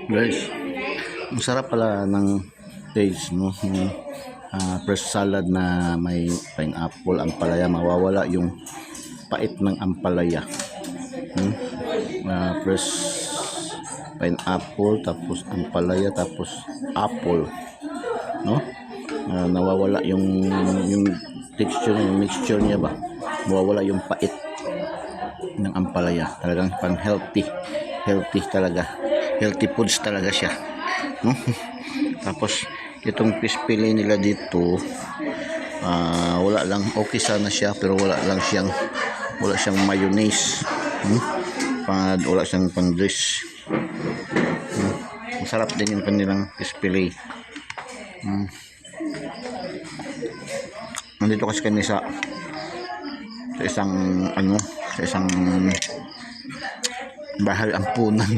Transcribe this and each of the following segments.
Guys, ang sarap pala ng taste, no? Yung fresh salad na may pineapple, ampalaya, mawawala yung pait ng ampalaya. Fresh pineapple, tapos ampalaya, tapos apple, no? Nawawala yung texture, yung mixture niya ba? Mawawala yung pait ng ampalaya. Talagang pang healthy talaga, healthy foods talaga siya, no? Tapos itong fish fillet nila dito, wala lang, okay sana siya pero wala siyang mayonnaise, wala siyang pang dish. Masarap din yung kanilang fish fillet. Nandito kasi kami sa isang bahay ampunan.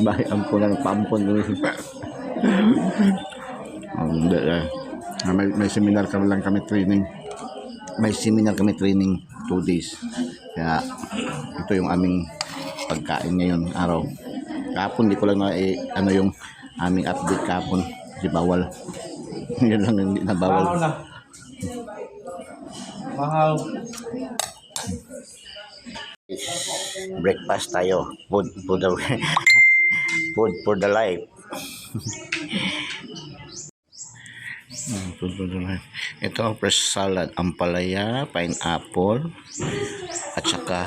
Bahay ampunan, pampon. May seminar kami training. May seminar kami training 2 days. Kaya ito yung aming pagkain ngayon araw. Kahapon di ko lang yung aming update kahapon. Di bawal. Yun lang, hindi na bawal. Mahal. Breakfast tayo. Food for the life. Food for the life. Ito ang fresh salad, ampalaya, pineapple, at saka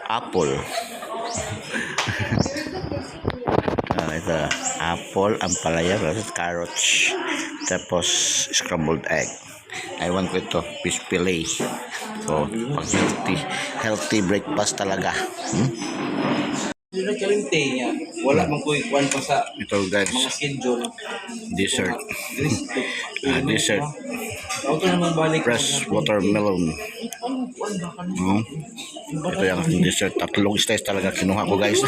apple. Ito, apple, ampalaya, carrots, tapos scrambled egg. I want ko ito, fish fillet. So, pang healthy breakfast talaga. Hindi na kalinte niya. Wala mang kuikuan pa sa ito guys, mga schedule. dessert. Dessert. Auto naman balik. Fresh watermelon. Ito yung dessert. Tatlong slice talaga kinuha ko guys.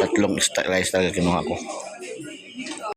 Tatlong slice talaga kinuha ko.